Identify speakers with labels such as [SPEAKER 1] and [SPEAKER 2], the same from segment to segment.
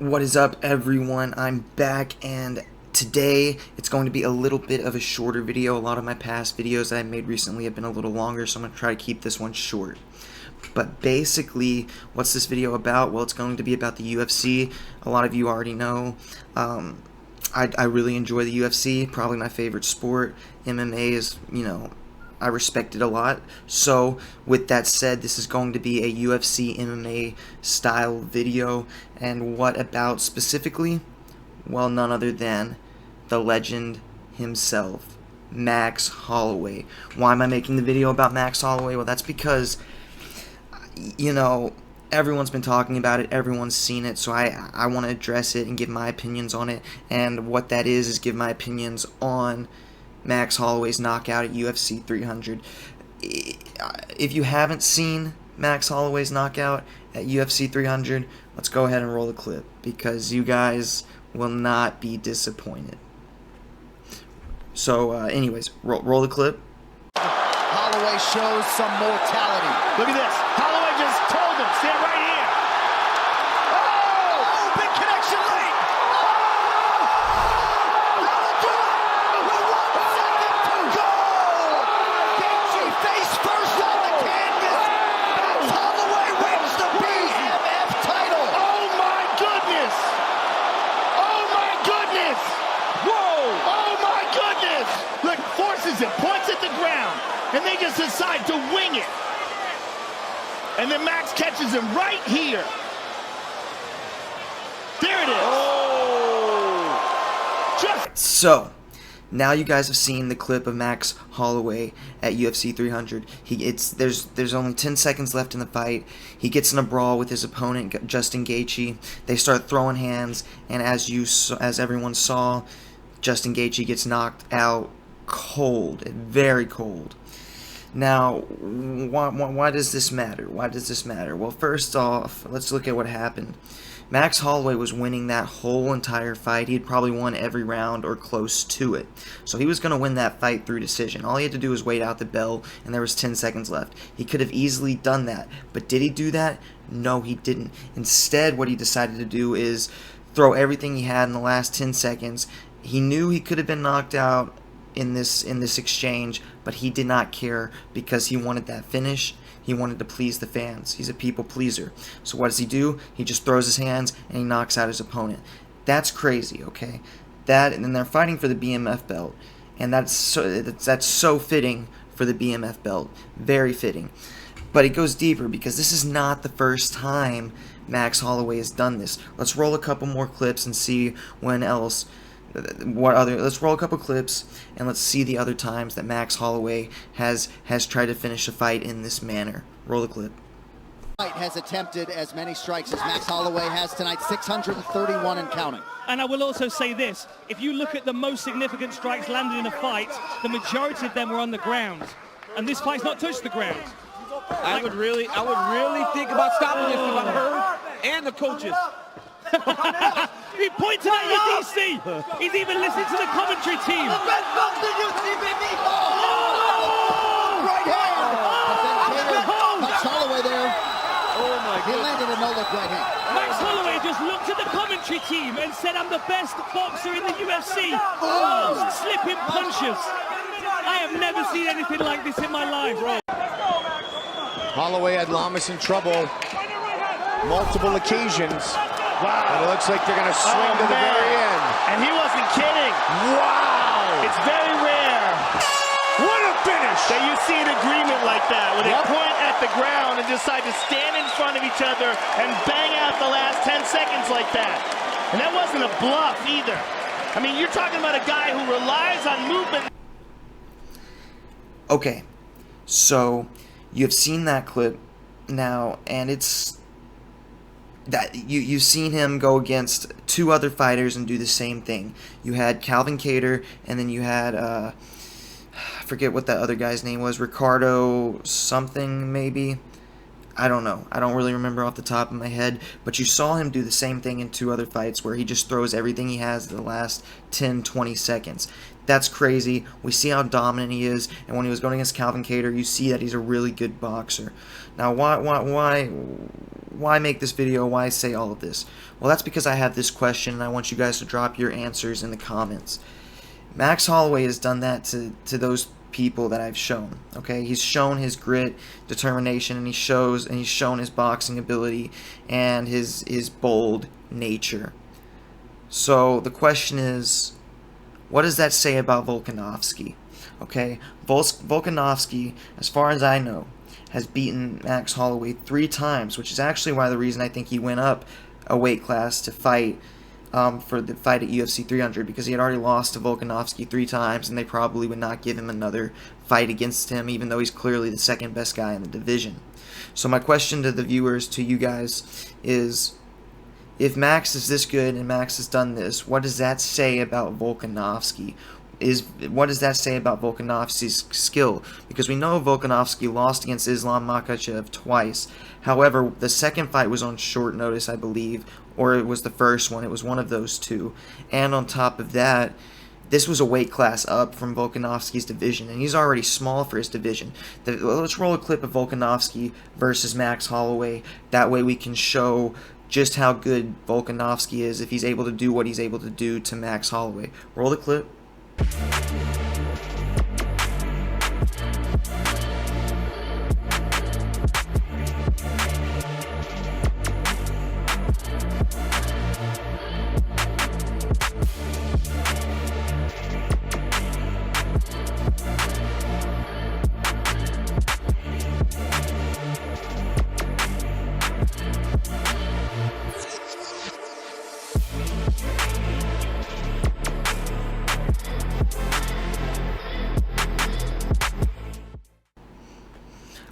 [SPEAKER 1] What is up, everyone? I'm back, and today it's going to be a little bit of a shorter video. A lot of my past videos that I made recently have been a little longer, so I'm going to try to keep this one short. But basically, what's this video about? Well, it's going to be about the UFC. A lot of you already know. I really enjoy the UFC, probably my favorite sport. MMA is, I respect it a lot. So, with that said, this is going to be a UFC MMA style video. And what about specifically? Well, none other than the legend himself, Max Holloway. Why am I making the video about Max Holloway? Well, that's because, everyone's been talking about it, everyone's seen it, so I want to address it and give my opinions on it. And what that is give my opinions on Max Holloway's knockout at UFC 300. If you haven't seen Max Holloway's knockout at UFC 300, let's go ahead and roll the clip, because you guys will not be disappointed. So, anyways, roll the clip.
[SPEAKER 2] Holloway shows some mortality. Look at this. Holloway just told him, stand right here. Oh, big connection late. That'll do it. With 1 second to go. Gaethje face first on the canvas. Max Holloway wins the BMF title. Oh my goodness. Oh my goodness. Whoa. Oh my goodness. Look, forces it, points at the ground. And they just decide to wing it. And then Max catches him right here. There it is. Oh.
[SPEAKER 1] So, now you guys have seen the clip of Max Holloway at UFC 300. There's only 10 seconds left in the fight. He gets in a brawl with his opponent, Justin Gaethje. They start throwing hands, and as everyone saw, Justin Gaethje gets knocked out cold, very cold. Now, why does this matter? Why does this matter? Well, first off, let's look at what happened. Max Holloway was winning that whole entire fight. He had probably won every round or close to it. So he was going to win that fight through decision. All he had to do was wait out the bell, and there was 10 seconds left. He could have easily done that. But did he do that? No, he didn't. Instead, what he decided to do is throw everything he had in the last 10 seconds. He knew he could have been knocked out in this exchange, but he did not care, because he wanted that finish. He wanted to please the fans. He's a people pleaser. So what does he do? He just throws his hands and he knocks out his opponent. That's crazy, okay? And then they're fighting for the BMF belt, and that's so fitting for the BMF belt. Very fitting. But it goes deeper, because this is not the first time Max Holloway has done this. Let's roll a couple more clips and see let's roll a couple clips and let's see the other times that Max Holloway has tried to finish a fight in this manner. Roll the clip.
[SPEAKER 2] Has attempted as many strikes as Max Holloway has tonight, 631 and counting.
[SPEAKER 3] And I will also say this, if you look at the most significant strikes landed in a fight, the majority of them were on the ground. And this fight's not touched the ground.
[SPEAKER 4] I would really think about stopping this if I'm her and the coaches.
[SPEAKER 3] He pointed at you, DC. He's even listening to the commentary team.
[SPEAKER 2] Right hand. Max Holloway there.
[SPEAKER 4] Oh my
[SPEAKER 2] He
[SPEAKER 4] God.
[SPEAKER 2] landed a no-look right hand.
[SPEAKER 3] Max Holloway just looked at the commentary team and said, I'm the best boxer in the UFC. Most slipping punches. I have never seen anything like this in my life.
[SPEAKER 5] Holloway had Lamas in trouble multiple occasions.
[SPEAKER 6] Wow.
[SPEAKER 5] And it looks like they're going to swing to the very end.
[SPEAKER 6] And he wasn't kidding.
[SPEAKER 5] Wow.
[SPEAKER 6] It's very rare
[SPEAKER 5] What a finish.
[SPEAKER 6] that you see an agreement like that, where they point at the ground and decide to stand in front of each other and bang out the last 10 seconds like that. And that wasn't a bluff either. I mean, you're talking about a guy who relies on movement.
[SPEAKER 1] Okay, so you've seen that clip now, and it's that you've seen him go against two other fighters and do the same thing. You had Calvin Kattar, and then you had I forget what that other guy's name was, Ricardo something maybe. I don't know. I don't really remember off the top of my head, but you saw him do the same thing in 2 other fights where he just throws everything he has in the last 10, 20 seconds. That's crazy. We see how dominant he is, and when he was going against Calvin Kattar, you see that he's a really good boxer. Now, why make this video? Why say all of this? Well, that's because I have this question, and I want you guys to drop your answers in the comments. Max Holloway has done that to those people that I've shown. Okay, he's shown his grit, determination, and he's shown his boxing ability and his bold nature. So the question is, what does that say about Volkanovski? Okay, Volkanovski, as far as I know, has beaten Max Holloway 3 times, which is actually why the reason I think he went up a weight class to fight for the fight at UFC 300, because he had already lost to Volkanovski 3 times, and they probably would not give him another fight against him, even though he's clearly the second best guy in the division. So my question to the viewers, to you guys, is if Max is this good and Max has done this, what does that say about Volkanovski? What does that say about Volkanovski's skill? Because we know Volkanovski lost against Islam Makhachev twice. However, the second fight was on short notice, I believe, or it was the first one. It was one of those two. And on top of that, this was a weight class up from Volkanovski's division, and he's already small for his division. Let's roll a clip of Volkanovski versus Max Holloway. That way we can show just how good Volkanovski is if he's able to do what he's able to do to Max Holloway. Roll the clip.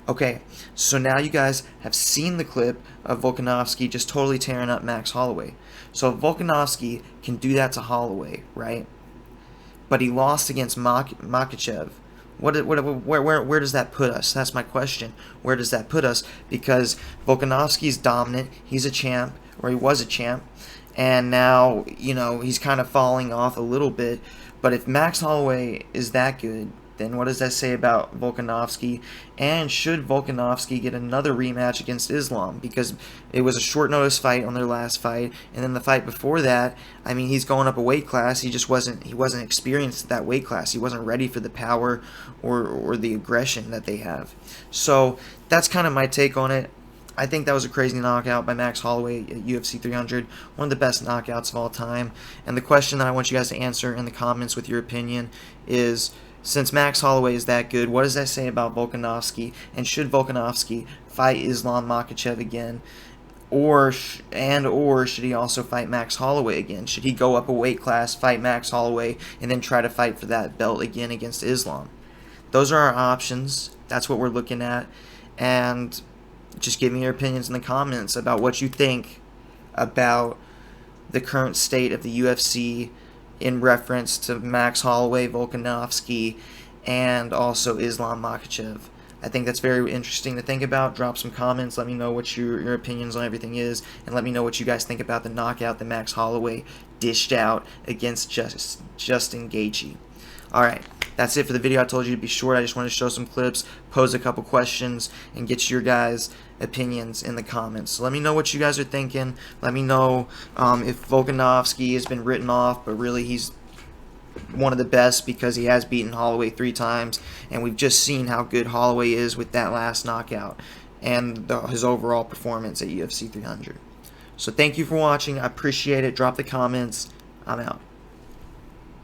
[SPEAKER 1] Okay, so now you guys have seen the clip of Volkanovski just totally tearing up Max Holloway. So if Volkanovski can do that to Holloway, right? But he lost against Makhachev. Where does that put us? That's my question. Where does that put us? Because Volkanovski's dominant. He's a champ, or he was a champ. And now, you know, he's kind of falling off a little bit. But if Max Holloway is that good, then what does that say about Volkanovski? And should Volkanovski get another rematch against Islam? Because it was a short notice fight on their last fight, and then the fight before that, I mean, he's going up a weight class. He wasn't experienced at that weight class. He wasn't ready for the power or the aggression that they have. So that's kind of my take on it. I think that was a crazy knockout by Max Holloway at UFC 300, one of the best knockouts of all time. And the question that I want you guys to answer in the comments with your opinion is, since Max Holloway is that good, what does that say about Volkanovski? And should Volkanovski fight Islam Makhachev again? Or should he also fight Max Holloway again? Should he go up a weight class, fight Max Holloway, and then try to fight for that belt again against Islam? Those are our options. That's what we're looking at. And just give me your opinions in the comments about what you think about the current state of the UFC in reference to Max Holloway, Volkanovski, and also Islam Makhachev. I think that's very interesting to think about. Drop some comments. Let me know what your opinions on everything is, and let me know what you guys think about the knockout that Max Holloway dished out against Justin Gaethje. Alright, that's it for the video. I told you to be short. I just wanted to show some clips, pose a couple questions, and get your guys' opinions in the comments. So let me know what you guys are thinking. Let me know if Volkanovski has been written off, but really he's one of the best because he has beaten Holloway 3 times, and we've just seen how good Holloway is with that last knockout and his overall performance at UFC 300. So thank you for watching. I appreciate it. Drop the comments. I'm out.